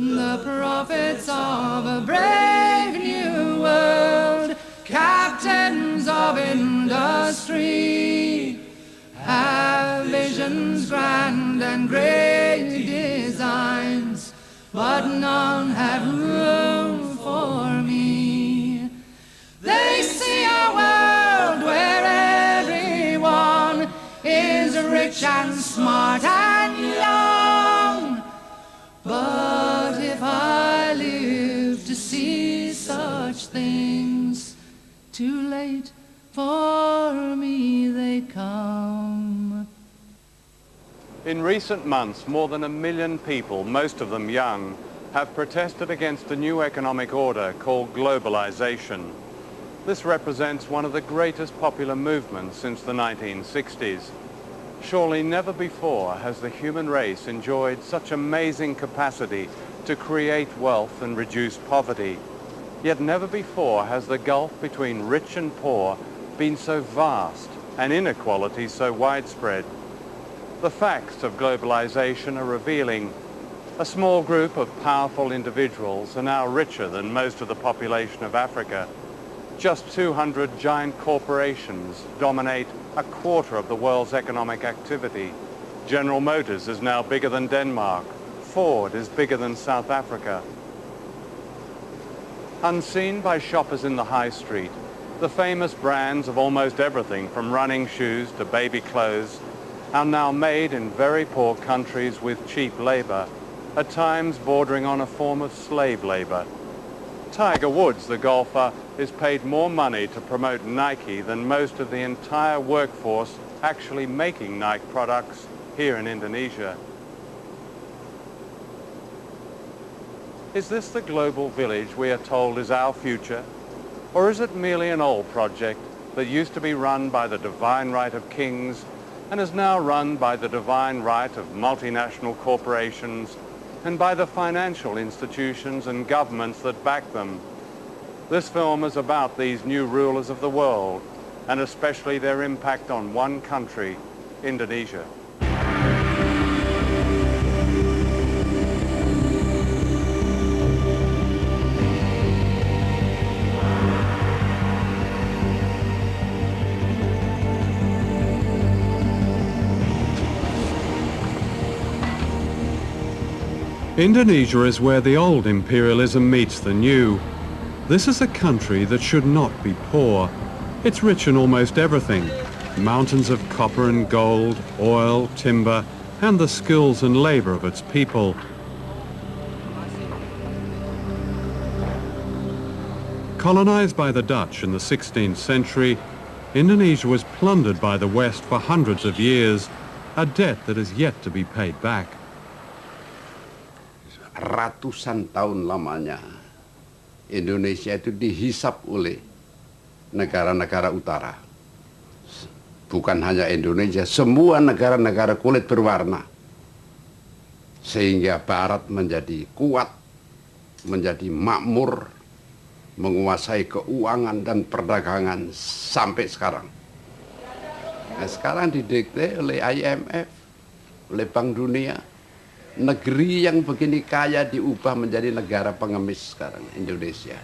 the prophets of a brave new world, captains of industry, have visions grand and great designs, but none have room for me. They see a world where everyone is rich and smart and young, but if I live to see such things, too late for me they come. In recent months, more than 1 million people, most of them young, have protested against a new economic order called globalization. This represents one of the greatest popular movements since the 1960s. Surely never before has the human race enjoyed such amazing capacity to create wealth and reduce poverty. Yet never before has the gulf between rich and poor been so vast and inequality so widespread. The facts of globalization are revealing. A small group of powerful individuals are now richer than most of the population of Africa. Just 200 giant corporations dominate 1/4 of the world's economic activity. General Motors is now bigger than Denmark. Ford is bigger than South Africa. Unseen by shoppers in the high street, the famous brands of almost everything from running shoes to baby clothes are now made in very poor countries with cheap labor, at times bordering on a form of slave labor. Tiger Woods, the golfer, is paid more money to promote Nike than most of the entire workforce actually making Nike products here in Indonesia. Is this the global village we are told is our future? Or is it merely an old project that used to be run by the divine right of kings and is now run by the divine right of multinational corporations and by the financial institutions and governments that back them? This film is about these new rulers of the world, and especially their impact on one country, Indonesia. Indonesia is where the old imperialism meets the new. This is a country that should not be poor. It's rich in almost everything. Mountains of copper and gold, oil, timber, and the skills and labor of its people. Colonized by the Dutch in the 16th century, Indonesia was plundered by the West for hundreds of years, a debt that is yet to be paid back. Ratusan tahun lamanya Indonesia itu dihisap oleh negara-negara utara. Bukan hanya Indonesia, semua negara-negara kulit berwarna. Sehingga Barat menjadi kuat, menjadi makmur, menguasai keuangan dan perdagangan sampai sekarang. Nah, sekarang didikte oleh IMF, oleh Bank Dunia. Negeri yang begini kaya diubah menjadi negara pengemis sekarang, Indonesia.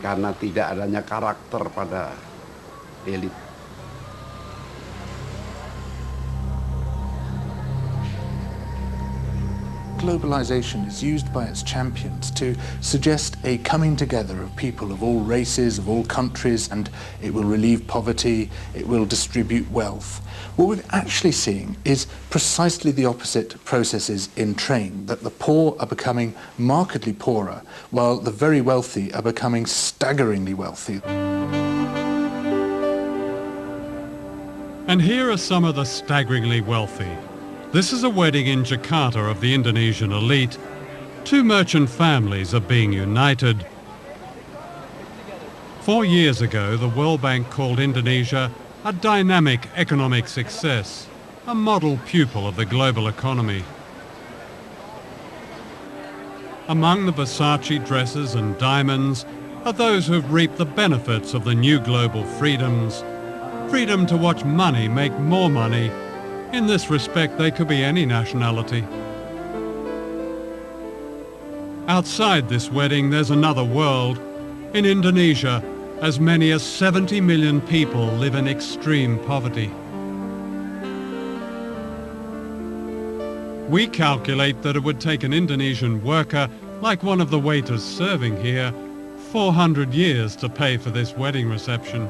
Karena tidak adanya karakter pada elit. Globalization is used by its champions to suggest a coming together of people of all races, of all countries, and it will relieve poverty, it will distribute wealth. What we're actually seeing is precisely the opposite processes in train, that the poor are becoming markedly poorer, while the very wealthy are becoming staggeringly wealthy. And here are some of the staggeringly wealthy. This is a wedding in Jakarta of the Indonesian elite. Two merchant families are being united. 4 years ago, the World Bank called Indonesia a dynamic economic success, a model pupil of the global economy. Among the Versace dresses and diamonds are those who have reaped the benefits of the new global freedoms. Freedom to watch money make more money. In this respect, they could be any nationality. Outside this wedding, there's another world. In Indonesia, as many as 70 million people live in extreme poverty. We calculate that it would take an Indonesian worker, like one of the waiters serving here, 400 years to pay for this wedding reception.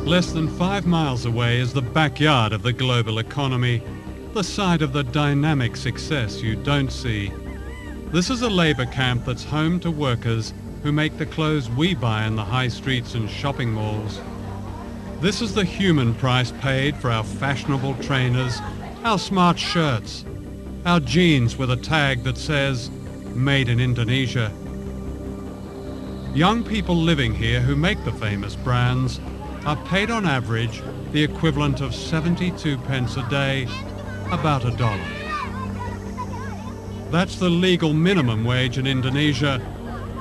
Less than 5 miles away is the backyard of the global economy, the site of the dynamic success you don't see. This is a labour camp that's home to workers who make the clothes we buy in the high streets and shopping malls. This is the human price paid for our fashionable trainers, our smart shirts, our jeans with a tag that says, "Made in Indonesia." Young people living here who make the famous brands are paid on average the equivalent of 72 pence a day, about $1. That's the legal minimum wage in Indonesia.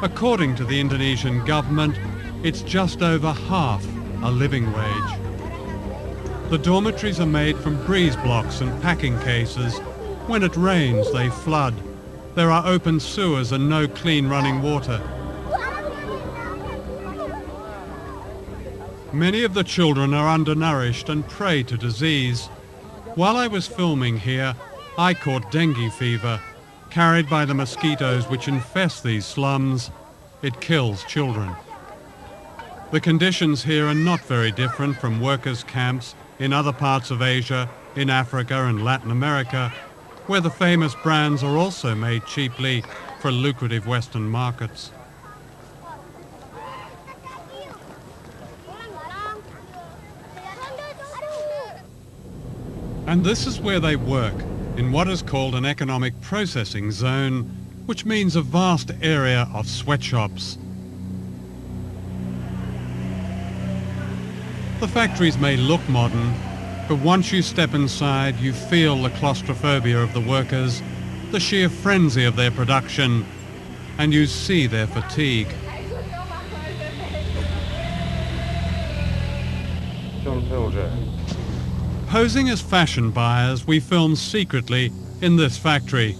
According to the Indonesian government, it's just over half a living wage. The dormitories are made from breeze blocks and packing cases. When it rains, they flood. There are open sewers and no clean running water. Many of the children are undernourished and prey to disease. While I was filming here, I caught dengue fever, carried by the mosquitoes which infest these slums. It kills children. The conditions here are not very different from workers' camps in other parts of Asia, in Africa and Latin America, where the famous brands are also made cheaply for lucrative Western markets. And this is where they work, in what is called an economic processing zone, which means a vast area of sweatshops. The factories may look modern, but once you step inside, you feel the claustrophobia of the workers, the sheer frenzy of their production, and you see their fatigue. John Pilgers. Posing as fashion buyers, we film secretly in this factory.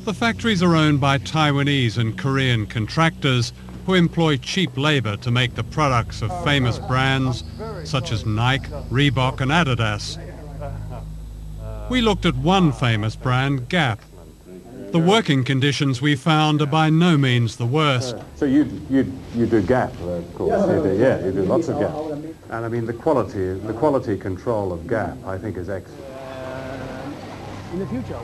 The factories are owned by Taiwanese and Korean contractors who employ cheap labor to make the products of famous brands such as Nike, Reebok and Adidas. We looked at one famous brand, Gap. The working conditions we found are by no means the worst. So you do Gap, of course. You do lots of Gap. And I mean the quality control of Gap, I think, is excellent. In the future,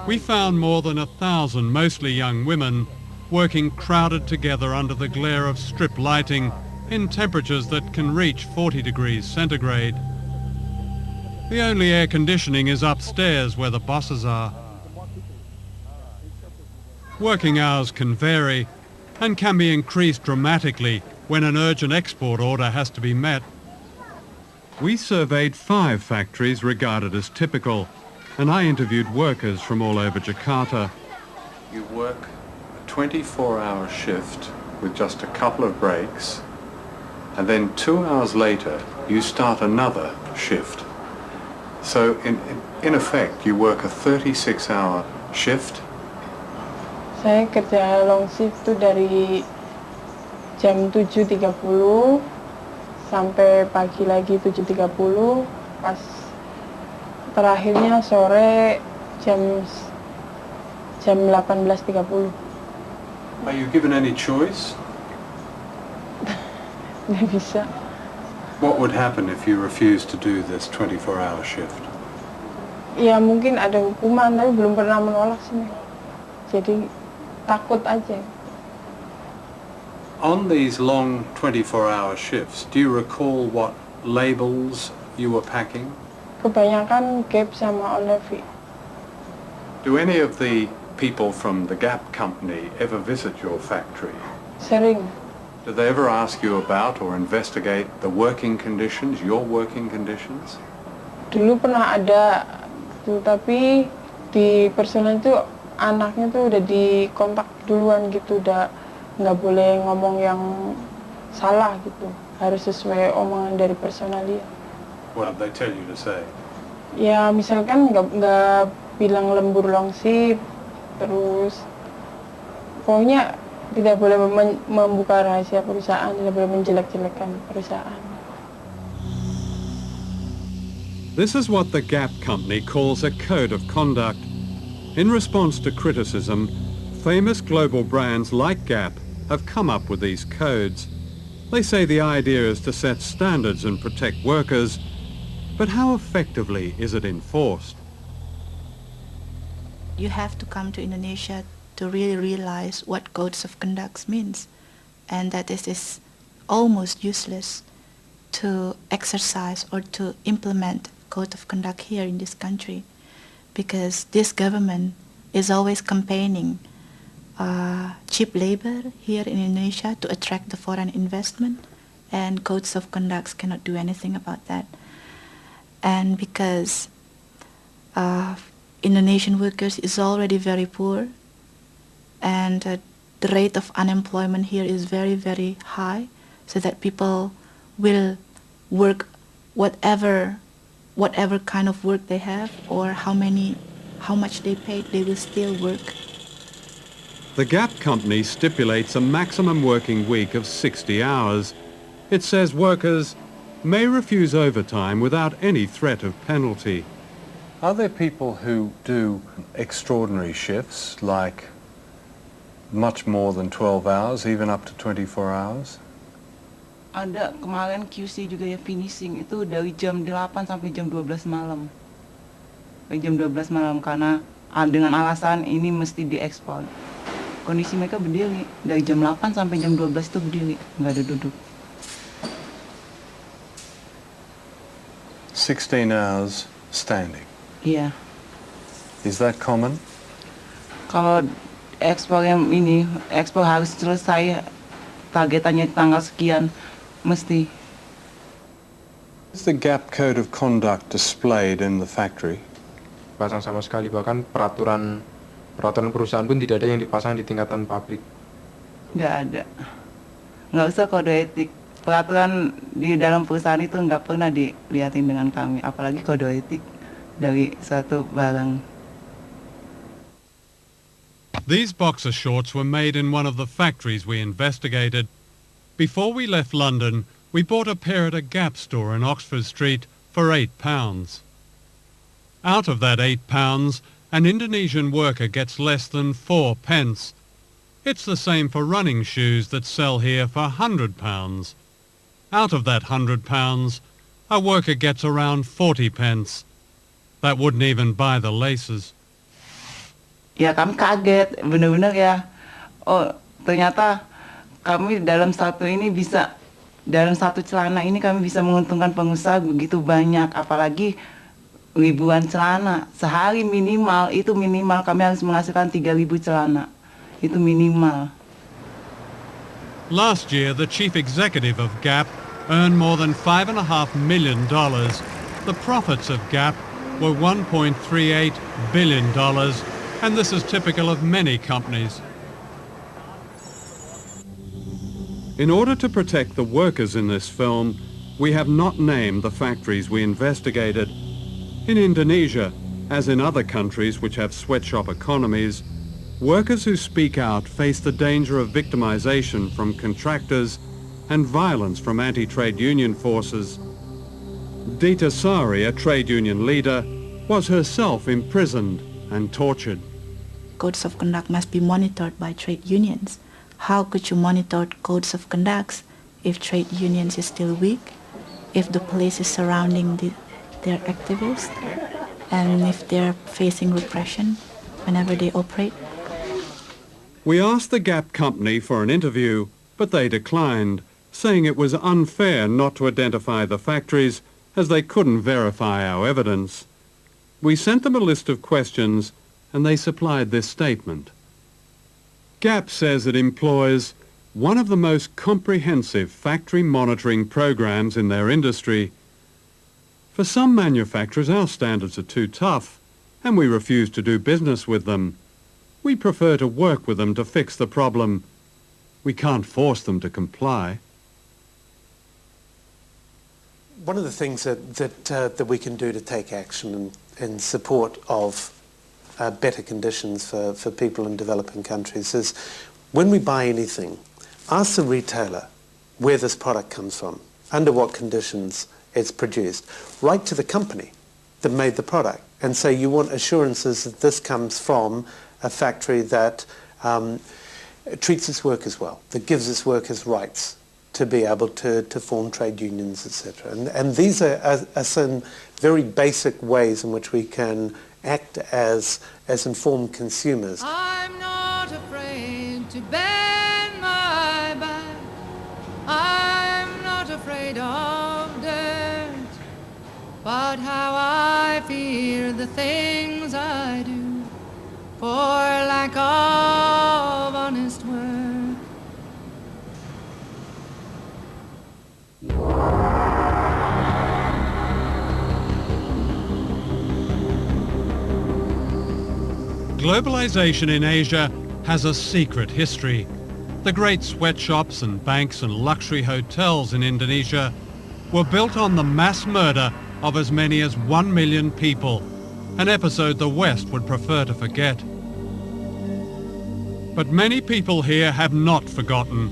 We found more than 1,000 mostly young women working crowded together under the glare of strip lighting in temperatures that can reach 40 degrees centigrade. The only air conditioning is upstairs where the bosses are. Working hours can vary and can be increased dramatically when an urgent export order has to be met. We surveyed 5 factories regarded as typical, and I interviewed workers from all over Jakarta. You work a 24-hour shift with just a couple of breaks, and then 2 hours later you start another shift. So in effect you work a 36-hour shift. Saya kerja long shift tuh dari jam 7.30 sampai pagi lagi 7.30, pas terakhirnya sore jam 18.30. Are you given any choice? Nggak bisa. What would happen if you refused to do this 24-hour shift? Ya mungkin ada hukuman, tapi belum pernah menolak sih. Jadi takut aja. On these long 24-hour shifts, do you recall what labels you were packing? Kebanyakan Gap sama Olive. Do any of the people from the Gap company ever visit your factory? Sering. Do they ever ask you about or investigate the working conditions, your working conditions? Dulu pernah ada tuh, tapi di personal itu anaknya tuh udah dikontak duluan gitu, udah nggak boleh ngomong yang salah gitu. Harus sesuai omongan dari personalia. What did they tell you to say? Ya misalkan nggak bilang lembur longsip, terus pokoknya tidak boleh membuka rahasia perusahaan, tidak boleh menjelek-jelekan perusahaan. This is what the Gap company calls a code of conduct. In response to criticism, famous global brands like Gap have come up with these codes. They say the idea is to set standards and protect workers, but how effectively is it enforced? You have to come to Indonesia to really realize what codes of conduct means, and that it is almost useless to exercise or to implement code of conduct here in this country, because this government is always campaigning cheap labor here in Indonesia to attract the foreign investment, and codes of conduct cannot do anything about that. And because Indonesian workers is already very poor, and the rate of unemployment here is very, very high, so that people will work whatever kind of work they have, or how much they paid, they will still work. The Gap company stipulates a maximum working week of 60 hours. It says workers may refuse overtime without any threat of penalty. Are there people who do extraordinary shifts, like much more than 12 hours, even up to 24 hours? Ada kemarin QC juga ya, finishing itu dari jam 8 sampai jam 12 malam. Dari jam 12 malam karena dengan alasan ini mesti diekspor. Kondisi mereka berdiri dari jam 8 sampai jam 12 itu berdiri, nggak ada duduk. 16 hours standing. Iya. Is that common? Kalau ekspor yang ini, ekspor harus selesai targetannya tanggal sekian, mesti. Is the Gap code of conduct displayed in the factory? Pasang sama sekali, bahkan peraturan perusahaan pun tidak ada yang dipasang di tingkatan pabrik. Nggak ada. Nggak usah kode etik. Peraturan di dalam perusahaan itu nggak pernah dilihatin dengan kami, apalagi kode etik dari suatu barang. These boxer shorts were made in one of the factories we investigated. Before we left London, we bought a pair at a Gap store in Oxford Street for £8. Out of that £8, an Indonesian worker gets less than 4 pence. It's the same for running shoes that sell here for £100. Out of that £100, a worker gets around 40 pence. That wouldn't even buy the laces. Ya kami kaget, benar-benar ya. Oh ternyata kami dalam satu celana ini kami bisa menguntungkan pengusaha begitu banyak, apalagi ribuan celana. Sehari minimal kami harus menghasilkan 3.000 celana. Itu minimal. Last year, the chief executive of Gap earned more than $5.5 million. The profits of Gap were $1.38 billion, and this is typical of many companies. In order to protect the workers in this film, we have not named the factories we investigated. In Indonesia, as in other countries which have sweatshop economies, workers who speak out face the danger of victimization from contractors and violence from anti-trade union forces. Dari, a trade union leader, was herself imprisoned and tortured. Codes of conduct must be monitored by trade unions. How could you monitor codes of conduct if trade unions is still weak, if the police is surrounding their activists, and if they're facing repression whenever they operate? We asked the Gap company for an interview, but they declined, saying it was unfair not to identify the factories as they couldn't verify our evidence. We sent them a list of questions, and they supplied this statement. Gap says it employs one of the most comprehensive factory monitoring programs in their industry. For some manufacturers, our standards are too tough, and we refuse to do business with them. We prefer to work with them to fix the problem. We can't force them to comply. One of the things that we can do to take action in support of better conditions for people in developing countries is, when we buy anything, ask the retailer where this product comes from, under what conditions it's produced. Write to the company that made the product and say you want assurances that this comes from a factory that treats its workers well, that gives its workers rights to be able to form trade unions, etc. And these are some very basic ways in which we can act as informed consumers. I'm not afraid to bend my back. I'm not afraid of dirt. But how I fear the things I do for lack of honest work. Globalization in Asia has a secret history. The great sweatshops and banks and luxury hotels in Indonesia were built on the mass murder of as many as 1 million people, an episode the West would prefer to forget. But many people here have not forgotten.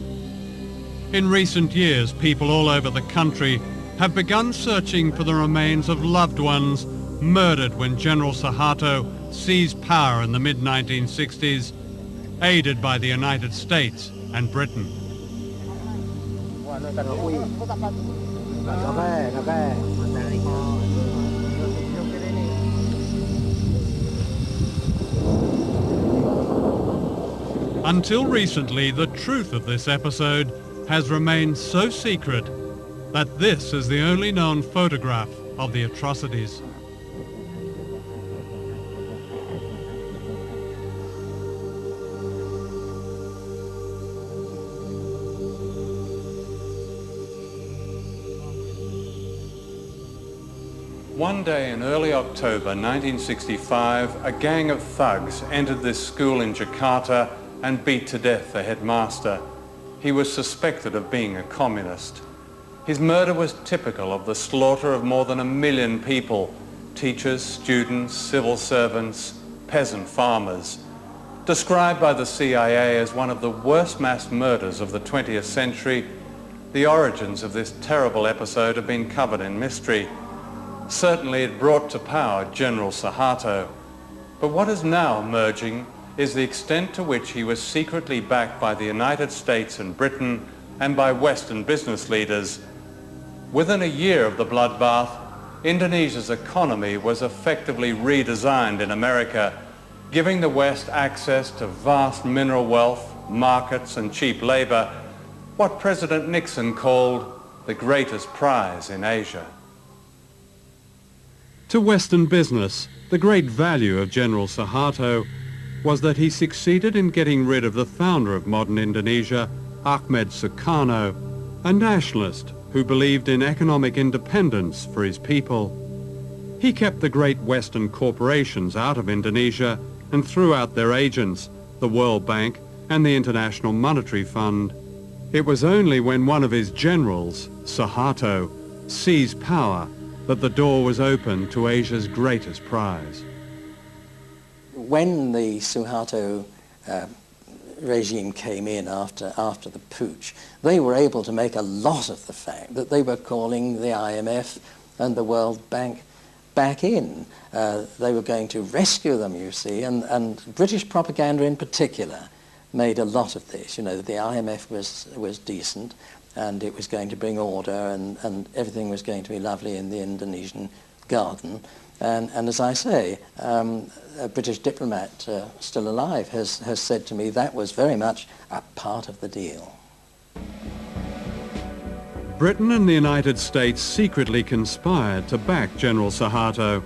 In recent years, people all over the country have begun searching for the remains of loved ones murdered when General Suharto seized power in the mid-1960s, aided by the United States and Britain. Until recently, the truth of this episode has remained so secret that this is the only known photograph of the atrocities. One day in early October 1965, a gang of thugs entered this school in Jakarta and beat to death the headmaster. He was suspected of being a communist. His murder was typical of the slaughter of more than 1 million people, teachers, students, civil servants, peasant farmers. Described by the CIA as one of the worst mass murders of the 20th century, the origins of this terrible episode have been covered in mystery. Certainly it brought to power General Suharto. But what is now emerging is the extent to which he was secretly backed by the United States and Britain and by Western business leaders. Within a year of the bloodbath, Indonesia's economy was effectively redesigned in America, giving the West access to vast mineral wealth, markets and cheap labor, what President Nixon called the greatest prize in Asia. To Western business, the great value of General Suharto was that he succeeded in getting rid of the founder of modern Indonesia, Ahmed Sukarno, a nationalist who believed in economic independence for his people. He kept the great Western corporations out of Indonesia and threw out their agents, the World Bank and the International Monetary Fund. It was only when one of his generals, Suharto, seized power that the door was open to Asia's greatest prize. When the Suharto regime came in after the putsch, they were able to make a lot of the fact that they were calling the IMF and the World Bank back in. They were going to rescue them, you see, and British propaganda in particular made a lot of this. You know, the IMF was decent, and it was going to bring order, and everything was going to be lovely in the Indonesian garden. And as I say, a British diplomat still alive has said to me that was very much a part of the deal. Britain and the United States secretly conspired to back General Suharto.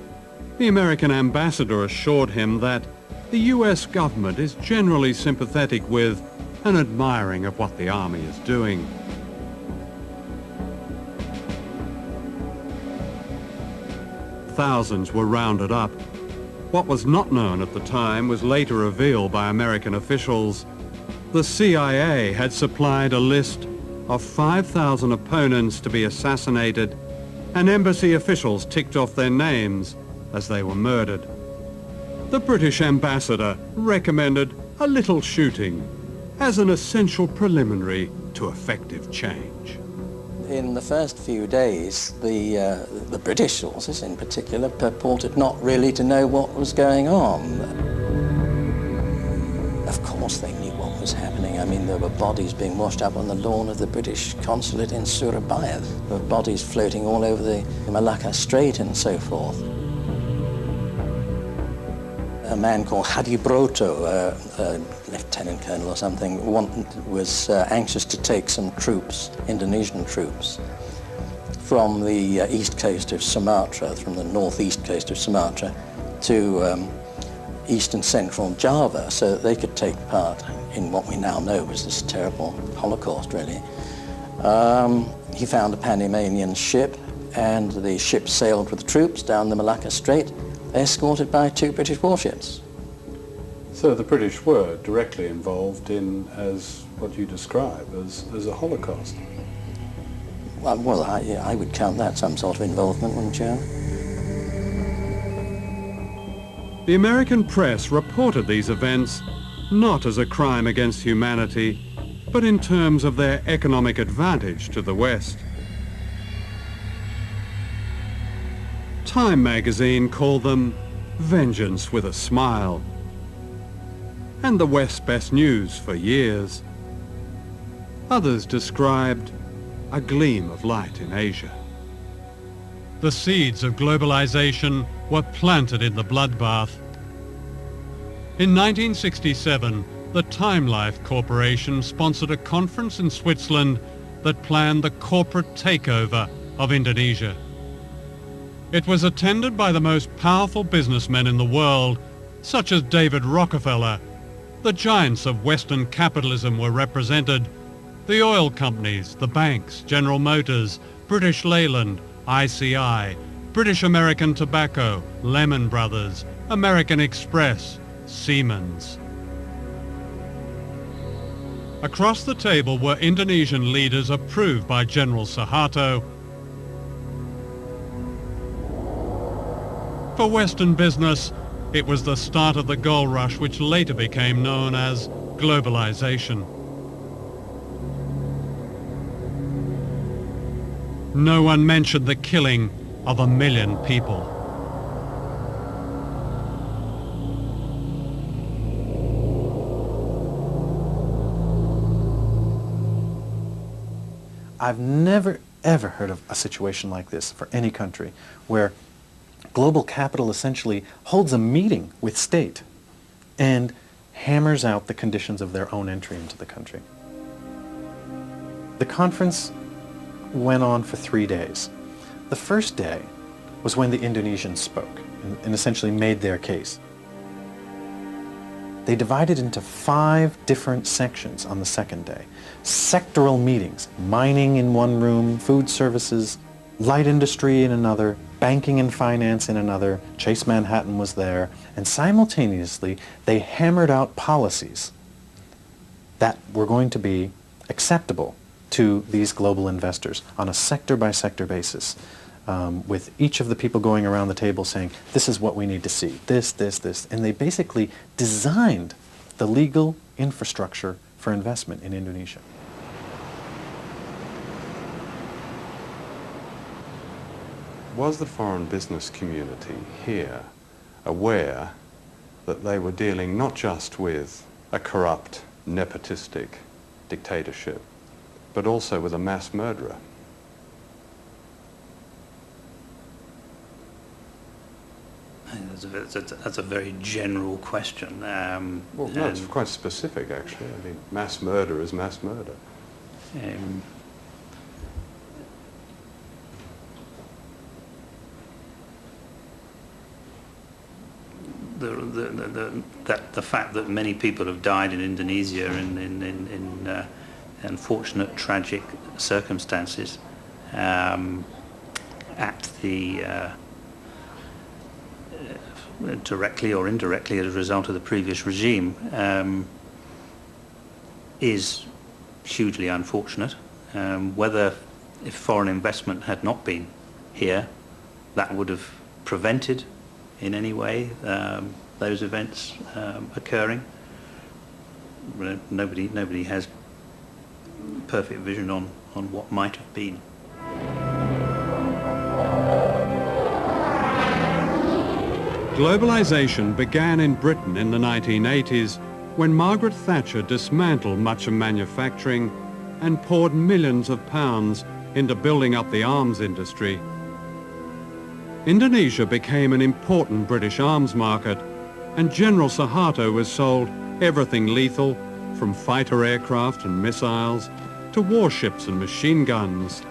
The American ambassador assured him that the US government is generally sympathetic with and admiring of what the army is doing. Thousands were rounded up. What was not known at the time was later revealed by American officials. The CIA had supplied a list of 5,000 opponents to be assassinated and embassy officials ticked off their names as they were murdered. The British ambassador recommended a little shooting as an essential preliminary to effective change. In the first few days, the British sources in particular purported not really to know what was going on. Of course they knew what was happening. I mean, there were bodies being washed up on the lawn of the British consulate in Surabaya. There were bodies floating all over the Malacca Strait and so forth. A man called Hadi Broto, a lieutenant colonel or something, was anxious to take some troops, Indonesian troops, from the east coast of Sumatra, from the northeast coast of Sumatra, to east and central Java, so that they could take part in what we now know was this terrible Holocaust, really. He found a Panamanian ship, and the ship sailed with the troops down the Malacca Strait, escorted by 2 British warships. So the British were directly involved in, as what you describe as a Holocaust? Well, I would count that some sort of involvement, wouldn't you? The American press reported these events not as a crime against humanity, but in terms of their economic advantage to the West. Time magazine called them vengeance with a smile. And the West's best news for years. Others described a gleam of light in Asia. The seeds of globalization were planted in the bloodbath. In 1967, the Time Life Corporation sponsored a conference in Switzerland that planned the corporate takeover of Indonesia. It was attended by the most powerful businessmen in the world, such as David Rockefeller. The giants of Western capitalism were represented. The oil companies, the banks, General Motors, British Leyland, ICI, British American Tobacco, Lehman Brothers, American Express, Siemens. Across the table were Indonesian leaders approved by General Suharto. For Western business, it was the start of the gold rush which later became known as globalization. No one mentioned the killing of 1 million people. I've never, ever heard of a situation like this for any country, where global capital essentially holds a meeting with state and hammers out the conditions of their own entry into the country. The conference went on for 3 days. The first day was when the Indonesians spoke and essentially made their case. They divided into 5 different sections on the second day. Sectoral meetings, mining in one room, food services, light industry in another, banking and finance in another, Chase Manhattan was there, and simultaneously they hammered out policies that were going to be acceptable to these global investors on a sector-by-sector basis, with each of the people going around the table saying, this is what we need to see, this, and they basically designed the legal infrastructure for investment in Indonesia. Was the foreign business community here aware that they were dealing not just with a corrupt, nepotistic dictatorship, but also with a mass murderer? That's a very general question. Well, no, it's quite specific, actually. I mean, mass murder is mass murder. The fact that many people have died in Indonesia in unfortunate, tragic circumstances at the directly or indirectly as a result of the previous regime is hugely unfortunate. Whether if foreign investment had not been here, that would have prevented in any way those events occurring. Nobody has perfect vision on what might have been. Globalization began in Britain in the 1980s when Margaret Thatcher dismantled much of manufacturing and poured millions of pounds into building up the arms industry. Indonesia became an important British arms market, and General Suharto was sold everything lethal, from fighter aircraft and missiles to warships and machine guns.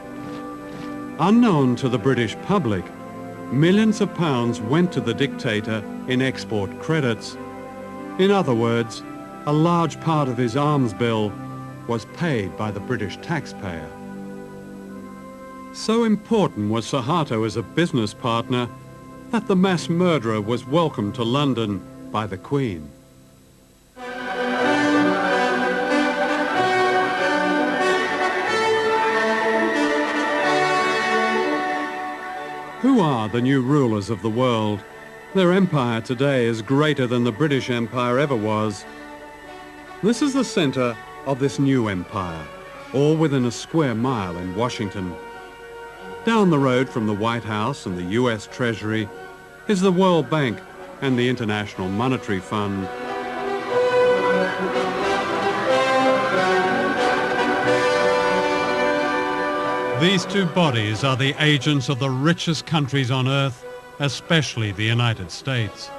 Unknown to the British public, millions of pounds went to the dictator in export credits. In other words, a large part of his arms bill was paid by the British taxpayer. So important was Suharto as a business partner that the mass murderer was welcomed to London by the Queen. Who are the new rulers of the world? Their empire today is greater than the British Empire ever was. This is the center of this new empire, all within a square mile in Washington. Down the road from the White House and the US Treasury is the World Bank and the International Monetary Fund. These two bodies are the agents of the richest countries on earth, especially the United States.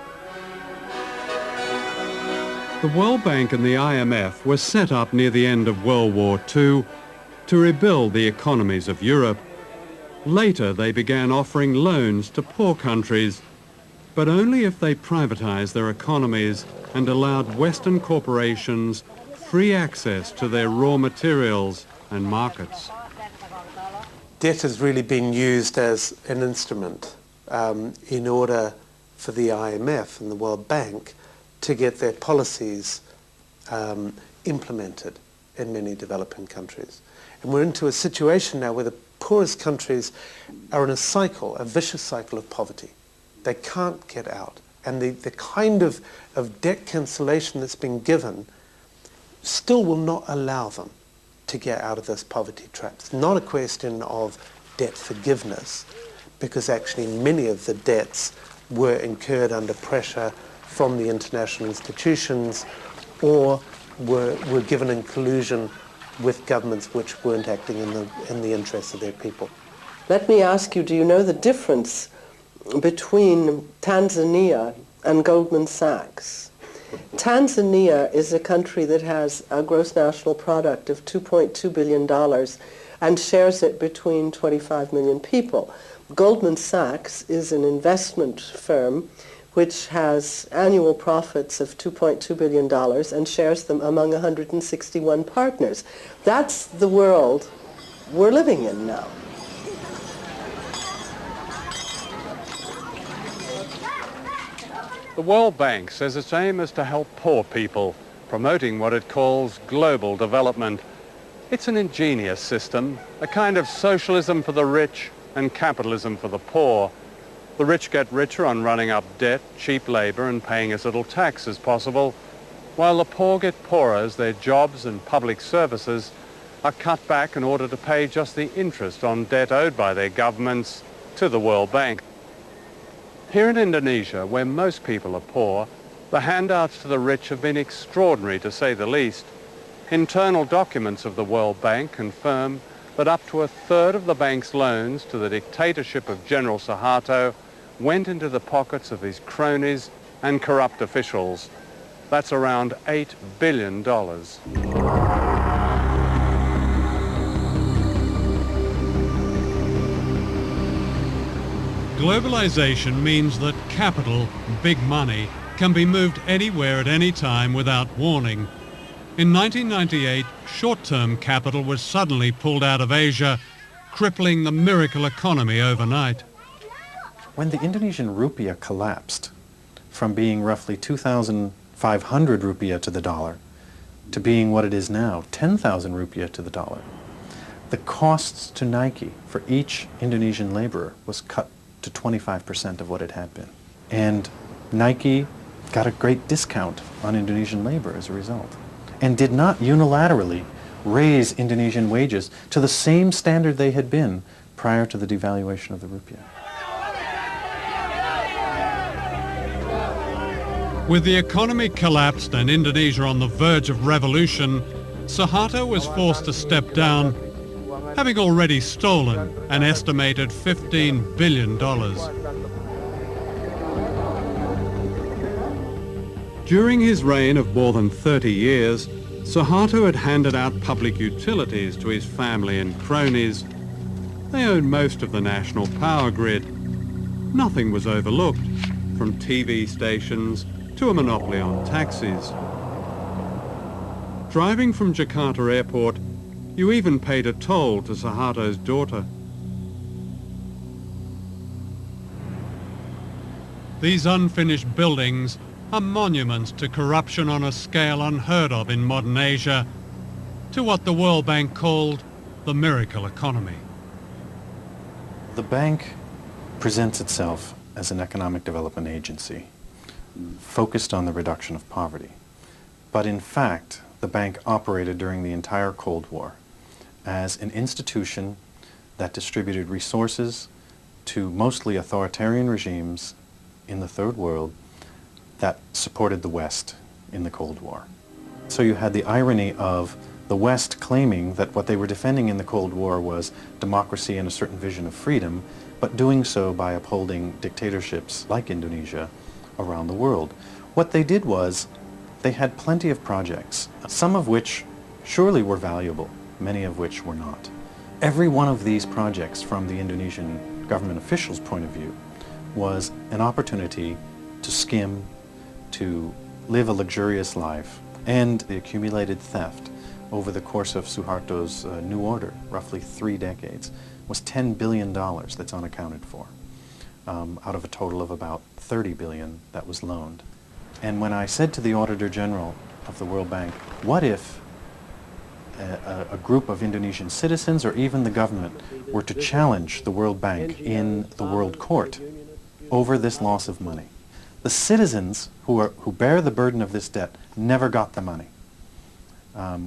The World Bank and the IMF were set up near the end of World War II to rebuild the economies of Europe. Later, they began offering loans to poor countries, but only if they privatized their economies and allowed Western corporations free access to their raw materials and markets. Debt has really been used as an instrument in order for the IMF and the World Bank to get their policies implemented in many developing countries. And we're into a situation now where the poorest countries are in a cycle, a vicious cycle of poverty. They can't get out. And the kind of debt cancellation that's been given still will not allow them to get out of this poverty trap. It's not a question of debt forgiveness, because actually many of the debts were incurred under pressure from the international institutions or were given in collusion with governments which weren't acting in the interests of their people. Let me ask you, do you know the difference between Tanzania and Goldman Sachs? Tanzania is a country that has a gross national product of $2.2 billion and shares it between 25 million people. Goldman Sachs is an investment firm which has annual profits of $2.2 billion and shares them among 161 partners. That's the world we're living in now. The World Bank says its aim is to help poor people, promoting what it calls global development. It's an ingenious system, a kind of socialism for the rich and capitalism for the poor. The rich get richer on running up debt, cheap labor, and paying as little tax as possible, while the poor get poorer as their jobs and public services are cut back in order to pay just the interest on debt owed by their governments to the World Bank. Here in Indonesia, where most people are poor, the handouts to the rich have been extraordinary, to say the least. Internal documents of the World Bank confirm that up to a third of the bank's loans to the dictatorship of General Suharto went into the pockets of his cronies and corrupt officials. That's around $8 billion. Globalization means that capital, big money, can be moved anywhere at any time without warning. In 1998, short-term capital was suddenly pulled out of Asia, crippling the miracle economy overnight. When the Indonesian rupiah collapsed from being roughly 2,500 rupiah to the dollar to being what it is now, 10,000 rupiah to the dollar, The costs to Nike for each Indonesian laborer was cut to 25% of what it had been. And Nike got a great discount on Indonesian labor as a result, and did not unilaterally raise Indonesian wages to the same standard they had been prior to the devaluation of the rupiah. With the economy collapsed and Indonesia on the verge of revolution, Suharto was forced to step down, having already stolen an estimated $15 billion. During his reign of more than 30 years, Suharto had handed out public utilities to his family and cronies. They owned most of the national power grid. Nothing was overlooked, from TV stations to a monopoly on taxis. Driving from Jakarta Airport, you even paid a toll to Suharto's daughter. These unfinished buildings are monuments to corruption on a scale unheard of in modern Asia, to what the World Bank called the miracle economy. The bank presents itself as an economic development agency focused on the reduction of poverty. But in fact, the bank operated during the entire Cold War as an institution that distributed resources to mostly authoritarian regimes in the Third World that supported the West in the Cold War. So you had the irony of the West claiming that what they were defending in the Cold War was democracy and a certain vision of freedom, but doing so by upholding dictatorships like Indonesia around the world. What they did was they had plenty of projects, some of which surely were valuable, many of which were not. Every one of these projects, from the Indonesian government officials' point of view, was an opportunity to skim, to live a luxurious life, and the accumulated theft over the course of Suharto's new order, roughly 3 decades, was $10 billion that's unaccounted for, out of a total of about $30 billion that was loaned. And when I said to the Auditor General of the World Bank, what if a group of Indonesian citizens or even the government were to challenge the World Bank in the World Court over this loss of money? The citizens who bear the burden of this debt never got the money.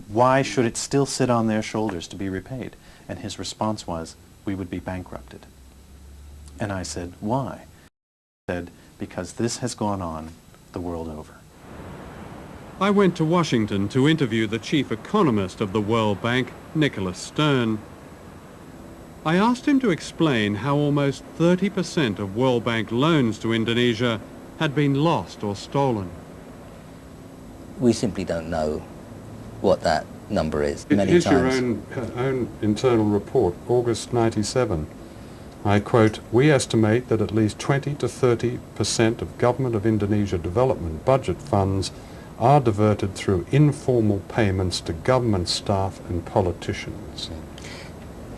Why should it still sit on their shoulders to be repaid? And his response was, we would be bankrupted. And I said, why? He said, because this has gone on the world over. I went to Washington to interview the chief economist of the World Bank, Nicholas Stern. I asked him to explain how almost 30% of World Bank loans to Indonesia had been lost or stolen. We simply don't know what that number is. Here's your own internal report, August 97. I quote, "We estimate that at least 20 to 30% of Government of Indonesia development budget funds are diverted through informal payments to government staff and politicians."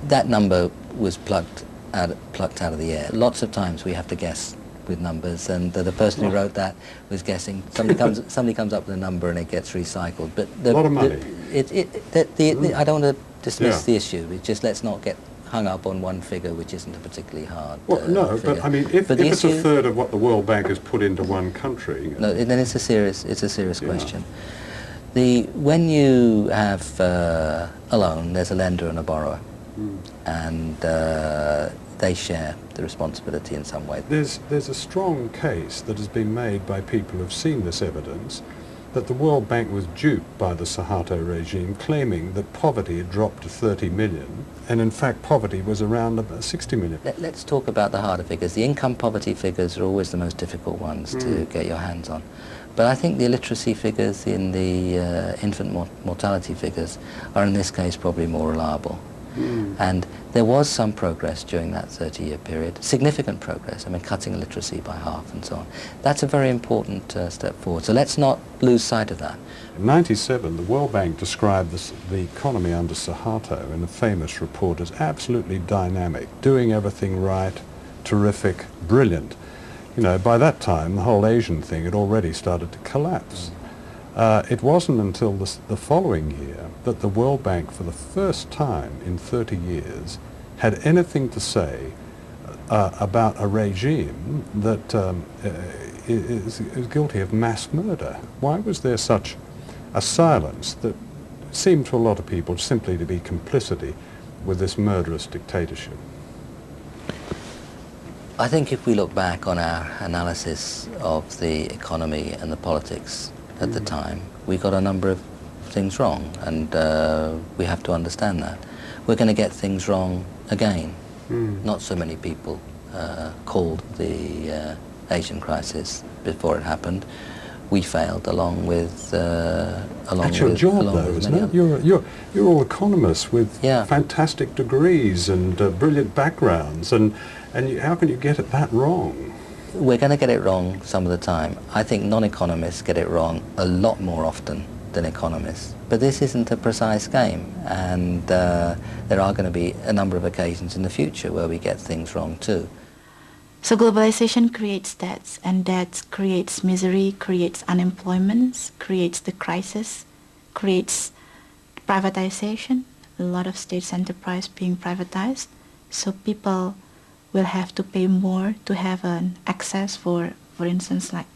That number was plucked out of the air. Lots of times we have to guess with numbers, and the person who wrote that was guessing. Somebody comes up with a number and it gets recycled. But a lot of money. I don't want to dismiss the issue. It's just, let's not get hung up on one figure, which isn't a particularly hard no, figure. but I mean, if it's a third of what the World Bank has put into one country... No, then it's a serious question. When you have a loan, there's a lender and a borrower, and they share the responsibility in some way. There's a strong case that has been made by people who've seen this evidence that the World Bank was duped by the Suharto regime, claiming that poverty had dropped to 30 million, and in fact poverty was around about 60 million. Let's talk about the harder figures. The income poverty figures are always the most difficult ones to get your hands on. But I think the illiteracy figures in the infant mortality figures are in this case probably more reliable. And there was some progress during that 30-year period, significant progress, I mean cutting illiteracy by half and so on. That's a very important step forward, so let's not lose sight of that. In 97, the World Bank described the economy under Suharto in a famous report as absolutely dynamic, doing everything right, terrific, brilliant. You know, by that time the whole Asian thing had already started to collapse. It wasn't until the following year that the World Bank, for the first time in 30 years, had anything to say about a regime that is guilty of mass murder. Why was there such a silence that seemed to a lot of people simply to be complicity with this murderous dictatorship? I think if we look back on our analysis of the economy and the politics at the time, we got a number of things wrong, and we have to understand that. We're going to get things wrong again. Not so many people called the Asian crisis before it happened. We failed along with That's your job, though, isn't it? You're all economists with fantastic degrees and brilliant backgrounds, and how can you get it that wrong? We're going to get it wrong some of the time. I think non-economists get it wrong a lot more often than economists. But this isn't a precise game, and there are going to be a number of occasions in the future where we get things wrong too. So globalization creates debts, and debt creates misery, creates unemployment, creates the crisis, creates privatization, a lot of states' enterprise being privatized. So people will have to pay more to have an access for instance, like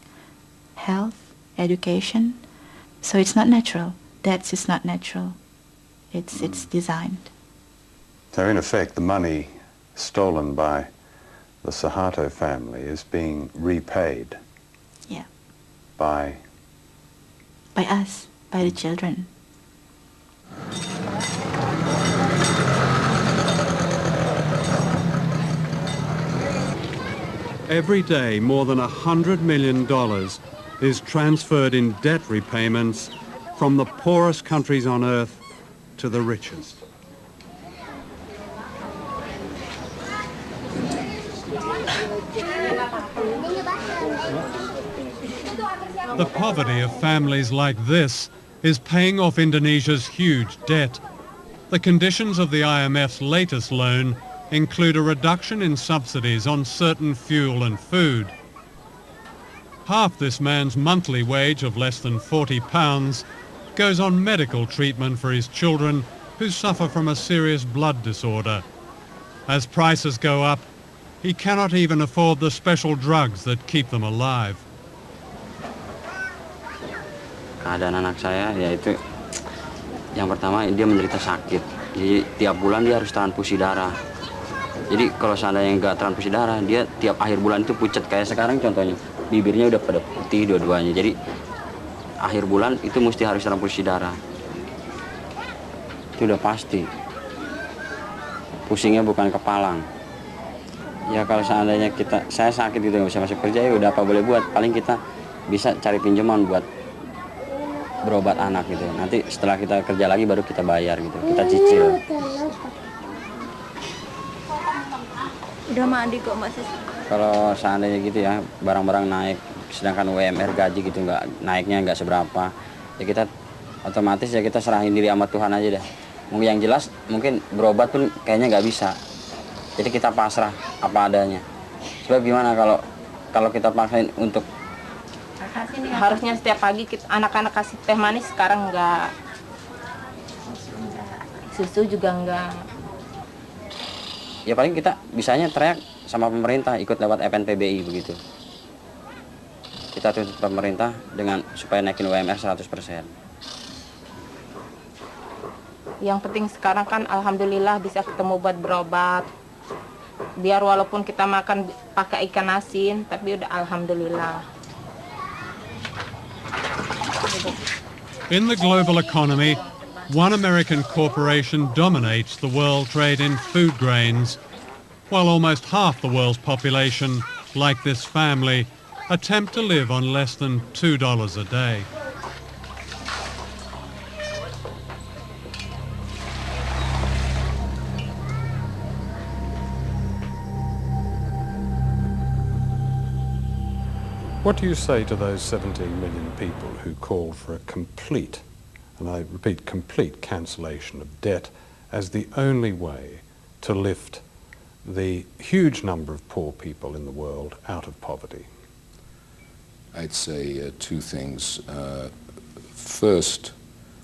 health, education. So it's not natural. Debt is not natural. It's designed. So in effect, the money stolen by the Suharto family is being repaid. Yeah. By us, by the children. Every day, more than $100 million is transferred in debt repayments from the poorest countries on earth to the richest. The poverty of families like this is paying off Indonesia's huge debt. The conditions of the IMF's latest loan include a reduction in subsidies on certain fuel and food. Half this man's monthly wage of less than £40 goes on medical treatment for his children who suffer from a serious blood disorder. As prices go up, he cannot even afford the special drugs that keep them alive. Keadaan anak saya yaitu yang pertama dia menderita sakit. Jadi tiap bulan dia harus transfusi darah. Jadi kalau seandainya nggak transfusi darah, dia tiap akhir bulan itu pucat kayak sekarang contohnya. Bibirnya udah pada putih dua-duanya. Jadi akhir bulan itu mesti harus transfusi darah. Itu udah pasti. Pusingnya bukan kepalang. Ya kalau seandainya saya sakit gitu nggak bisa masuk kerja, ya udah apa boleh buat. Paling kita bisa cari pinjaman buat berobat anak gitu. Nanti setelah kita kerja lagi baru kita bayar gitu. Kita cicil. Udah mandi kok masih. Kalau seandainya gitu ya, barang-barang naik, sedangkan UMR gaji gitu naiknya nggak seberapa, ya kita otomatis ya kita serahin diri sama Tuhan aja dah. Mungkin yang jelas mungkin berobat pun kayaknya nggak bisa. Jadi kita pasrah apa adanya. Sebab gimana kalau kita paksain untuk harusnya setiap pagi anak-anak kasih teh manis, sekarang enggak. Susu juga enggak. Ya paling kita bisanya teriak sama pemerintah, ikut lewat FNPBI begitu. Kita tuntut pemerintah dengan supaya naikin UMR 100%. Yang penting sekarang kan alhamdulillah bisa ketemu buat berobat. Biar walaupun kita makan pakai ikan asin, tapi udah alhamdulillah. In the global economy, one American corporation dominates the world trade in food grains, while almost half the world's population, like this family, attempt to live on less than $2 a day. What do you say to those 17 million people who called for a complete, and I repeat, complete cancellation of debt as the only way to lift the huge number of poor people in the world out of poverty? I'd say two things. first,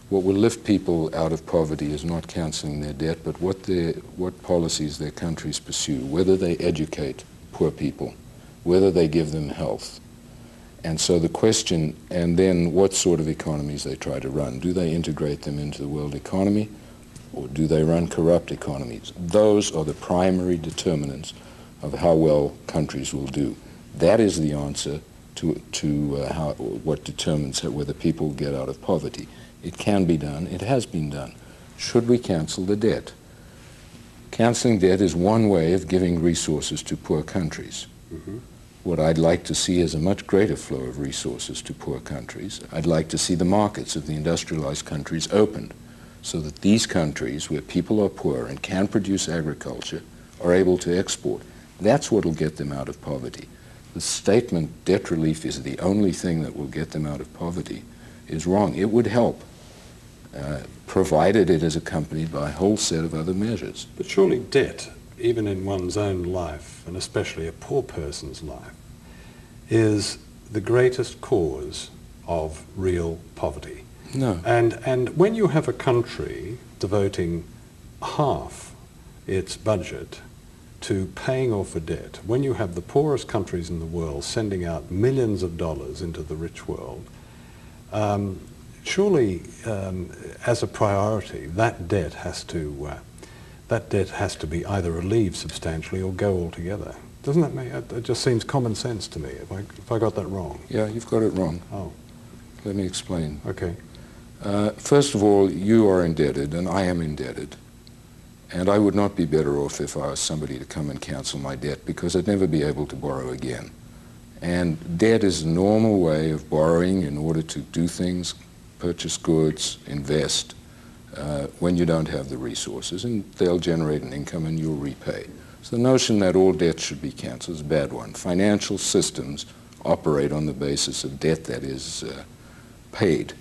what will lift people out of poverty is not cancelling their debt, but what policies their countries pursue, whether they educate poor people, whether they give them health. And so the question, and then what sort of economies they try to run. Do they integrate them into the world economy, or do they run corrupt economies? Those are the primary determinants of how well countries will do. That is the answer to what determines whether people get out of poverty. It can be done. It has been done. Should we cancel the debt? Canceling debt is one way of giving resources to poor countries. Mm-hmm. What I'd like to see is a much greater flow of resources to poor countries. I'd like to see the markets of the industrialized countries opened so that these countries where people are poor and can produce agriculture are able to export. That's what will get them out of poverty. The statement debt relief is the only thing that will get them out of poverty is wrong. It would help, provided it is accompanied by a whole set of other measures. But surely debt, even in one's own life, and especially a poor person's life, is the greatest cause of real poverty. No. And when you have a country devoting half its budget to paying off a debt, when you have the poorest countries in the world sending out millions of dollars into the rich world, surely as a priority that debt has to be either relieved substantially or go altogether. Doesn't that make it just seems common sense to me? If I got that wrong? Yeah, you've got it wrong. Oh, let me explain. Okay. First of all, you are indebted, and I am indebted. And I would not be better off if I was somebody to come and cancel my debt, because I'd never be able to borrow again. And debt is a normal way of borrowing in order to do things, purchase goods, invest, when you don't have the resources, and they'll generate an income and you'll repay. So the notion that all debt should be canceled is a bad one. Financial systems operate on the basis of debt that is paid.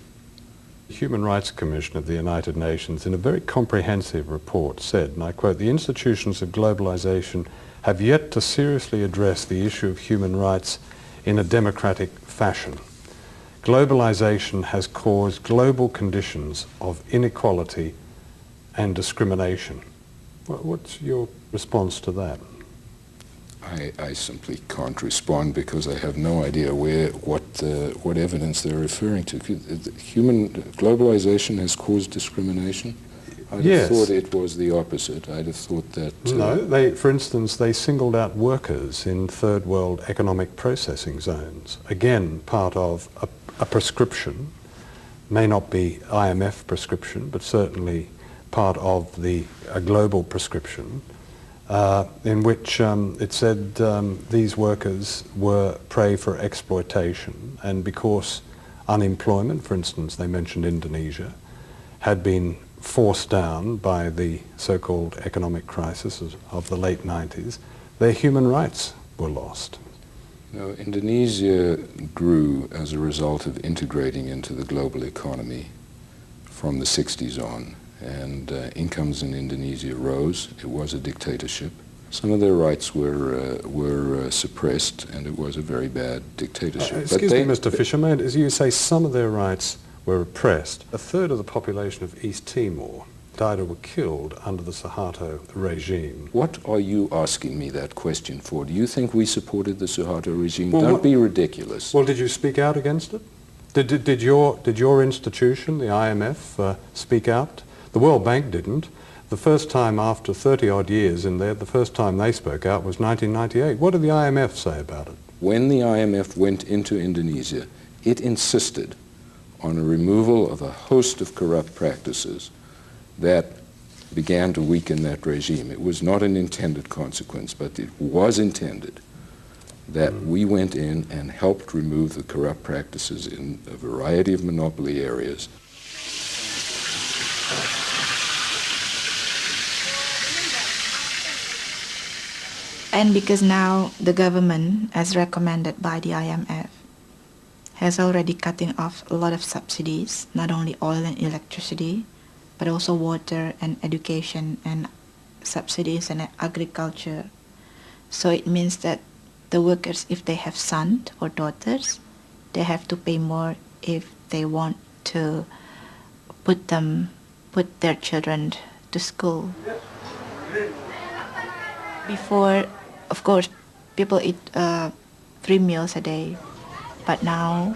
The Human Rights Commission of the United Nations, in a very comprehensive report, said, and I quote, "The institutions of globalization have yet to seriously address the issue of human rights in a democratic fashion. Globalization has caused global conditions of inequality and discrimination." What's your response to that? I simply can't respond because I have no idea what evidence they're referring to. Globalization has caused discrimination? I'd have thought it was the opposite. I'd have thought that... No, for instance, they singled out workers in third world economic processing zones. Again, part of a prescription, may not be IMF prescription, but certainly part of a global prescription, in which it said these workers were prey for exploitation, and because unemployment, for instance, they mentioned Indonesia, had been forced down by the so-called economic crisis of the late 90s, their human rights were lost. No, Indonesia grew as a result of integrating into the global economy from the 60s on, and incomes in Indonesia rose. It was a dictatorship. Some of their rights were suppressed, and it was a very bad dictatorship. Excuse me, Mr. Fisher, as you say, some of their rights were repressed. A third of the population of East Timor died or were killed under the Suharto regime. What are you asking me that question for? Do you think we supported the Suharto regime? Well, don't be ridiculous. Well, did you speak out against it? Did your institution, the IMF, speak out? The World Bank didn't. The first time after 30-odd years in there, the first time they spoke out was 1998. What did the IMF say about it? When the IMF went into Indonesia, it insisted on a removal of a host of corrupt practices that began to weaken that regime. It was not an intended consequence, but it was intended that we went in and helped remove the corrupt practices in a variety of monopoly areas. And because now the government, as recommended by the IMF, has already cutting off a lot of subsidies, not only oil and electricity, but also water and education and subsidies and agriculture. So it means that the workers, if they have sons or daughters, they have to pay more if they want to put their children to school. Before, of course, people eat 3 meals a day, but now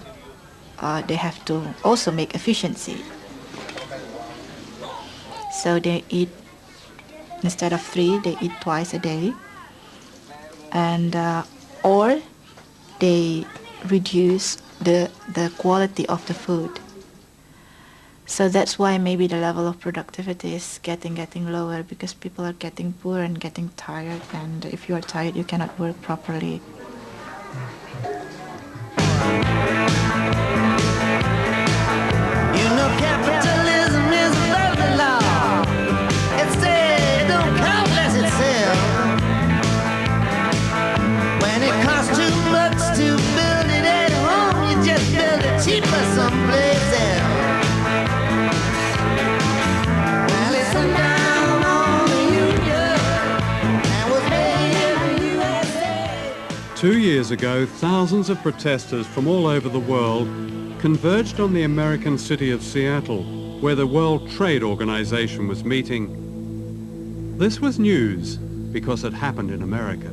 they have to also make efficiency. So they eat, instead of 3, they eat twice a day, and or they reduce the quality of the food. So that's why maybe the level of productivity is getting lower, because people are getting poor and getting tired, and if you are tired, you cannot work properly. You know capitalism is a lovely law. It says don't count less it sells. When it costs too much to build it at home, you just build it cheaper someplace else. Well, it's down on the union and was made in the USA. 2 years ago, thousands of protesters from all over the world converged on the American city of Seattle, where the World Trade Organization was meeting. This was news because it happened in America.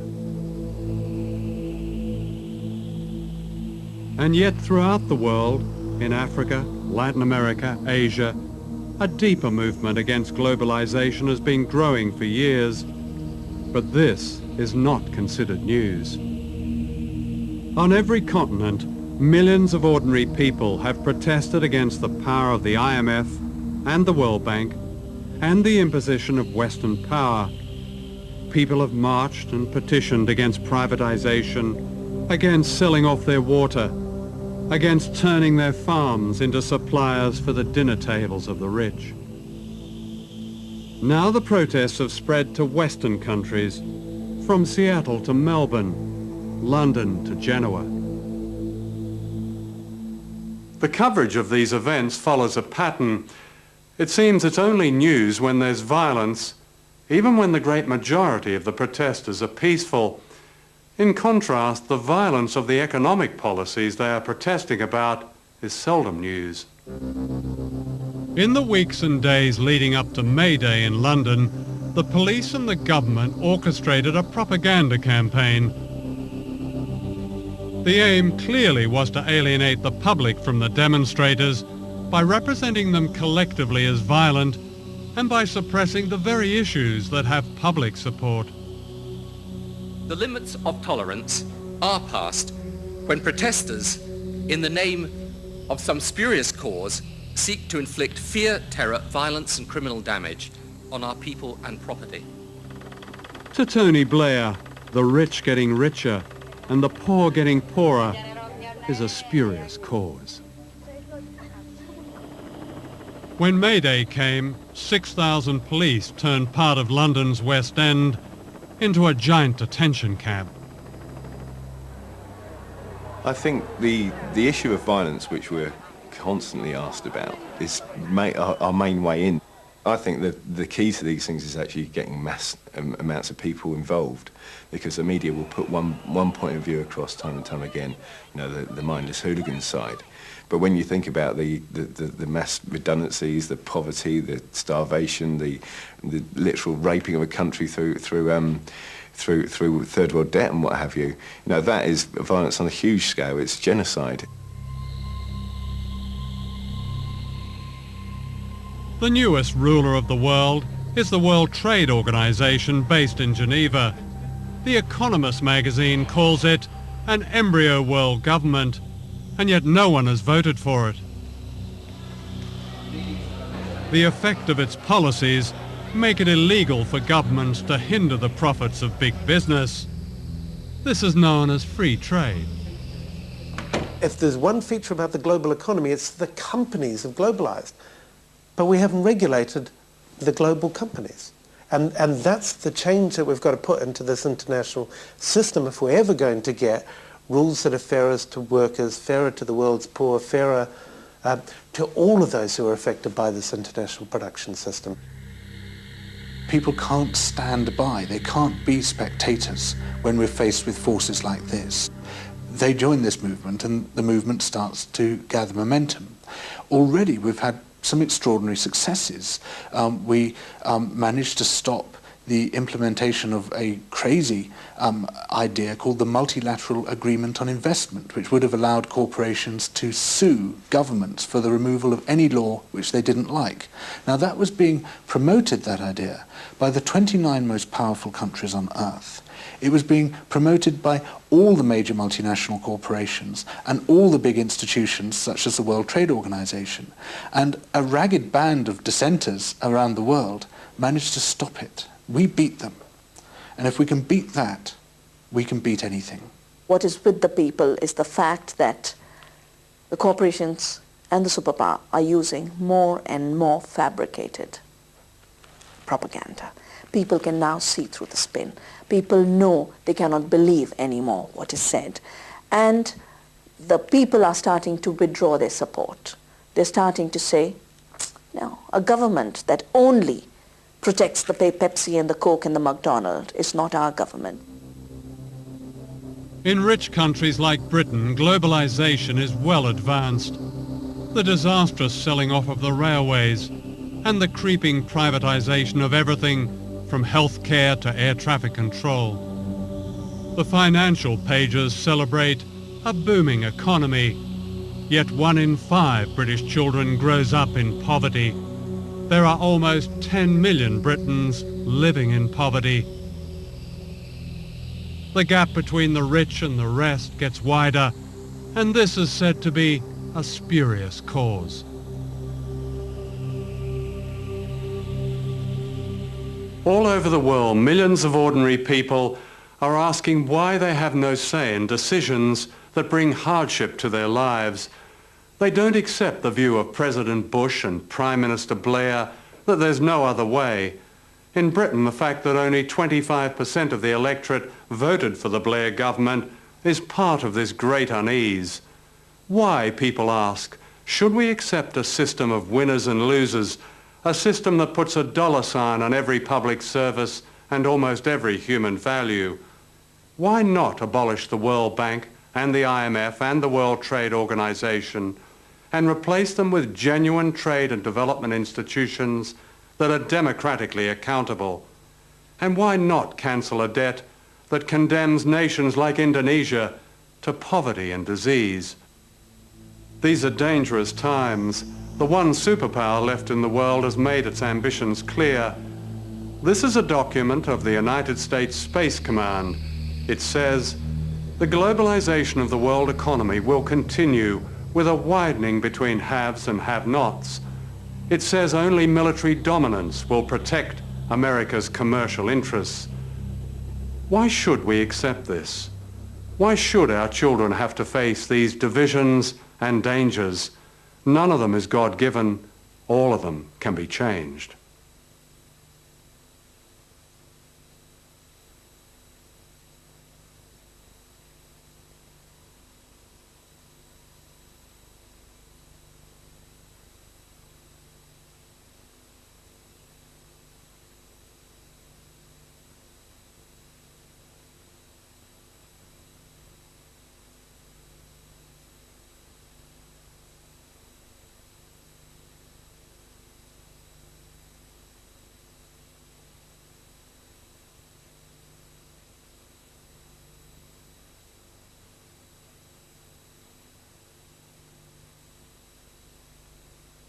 And yet throughout the world, in Africa, Latin America, Asia, a deeper movement against globalization has been growing for years, but this is not considered news. On every continent, millions of ordinary people have protested against the power of the IMF and the World Bank and the imposition of Western power. People have marched and petitioned against privatization, against selling off their water, against turning their farms into suppliers for the dinner tables of the rich. Now the protests have spread to Western countries, from Seattle to Melbourne, London to Genoa. The coverage of these events follows a pattern. It seems it's only news when there's violence, even when the great majority of the protesters are peaceful. In contrast, the violence of the economic policies they are protesting about is seldom news. In the weeks and days leading up to May Day in London, the police and the government orchestrated a propaganda campaign. The aim clearly was to alienate the public from the demonstrators by representing them collectively as violent and by suppressing the very issues that have public support. The limits of tolerance are passed when protesters, in the name of some spurious cause, seek to inflict fear, terror, violence and criminal damage on our people and property. To Tony Blair, the rich getting richer and the poor getting poorer is a spurious cause. When May Day came, 6,000 police turned part of London's West End into a giant detention camp. I think the issue of violence, which we're constantly asked about, is our main way in. I think that the key to these things is actually getting mass amounts of people involved, because the media will put one point of view across time and time again, you know, the mindless hooligan side. But when you think about the mass redundancies, the poverty, the starvation, the literal raping of a country through third world debt and what have you, that is violence on a huge scale. It's genocide. The newest ruler of the world is the World Trade Organization based in Geneva. The Economist magazine calls it an embryo world government, and yet no one has voted for it. The effect of its policies make it illegal for governments to hinder the profits of big business. This is known as free trade. If there's one feature about the global economy, it's the companies have globalized. But we haven't regulated the global companies. And that's the change that we've got to put into this international system if we're ever going to get rules that are fairer to workers, fairer to the world's poor, fairer to all of those who are affected by this international production system. People can't stand by, they can't be spectators when we're faced with forces like this. they join this movement and the movement starts to gather momentum. Already we've had some extraordinary successes. We managed to stop the implementation of a crazy idea called the Multilateral Agreement on Investment, which would have allowed corporations to sue governments for the removal of any law which they didn't like. Now that was being promoted, that idea, by the 29 most powerful countries on earth. It was being promoted by all the major multinational corporations and all the big institutions such as the World Trade Organization. And a ragged band of dissenters around the world managed to stop it. We beat them. And if we can beat that, we can beat anything. What is with the people is the fact that the corporations and the superpower are using more and more fabricated propaganda. People can now see through the spin. People know they cannot believe anymore what is said. And the people are starting to withdraw their support. They're starting to say, no, a government that only protects the Pepsi and the Coke and the McDonald's is not our government. In rich countries like Britain, globalization is well advanced. The disastrous selling off of the railways and the creeping privatization of everything from healthcare to air traffic control. The financial pages celebrate a booming economy, yet 1 in 5 British children grows up in poverty. There are almost 10 million Britons living in poverty. The gap between the rich and the rest gets wider, and this is said to be a spurious cause. All over the world, millions of ordinary people are asking why they have no say in decisions that bring hardship to their lives. They don't accept the view of President Bush and Prime Minister Blair that there's no other way. In Britain, the fact that only 25% of the electorate voted for the Blair government is part of this great unease. Why, people ask, should we accept a system of winners and losers, a system that puts a dollar sign on every public service and almost every human value? Why not abolish the World Bank and the IMF and the World Trade Organization and replace them with genuine trade and development institutions that are democratically accountable? And why not cancel a debt that condemns nations like Indonesia to poverty and disease? These are dangerous times. The one superpower left in the world has made its ambitions clear. This is a document of the United States Space Command. It says, the globalization of the world economy will continue with a widening between haves and have-nots. It says only military dominance will protect America's commercial interests. Why should we accept this? Why should our children have to face these divisions and dangers? None of them is God-given. All of them can be changed.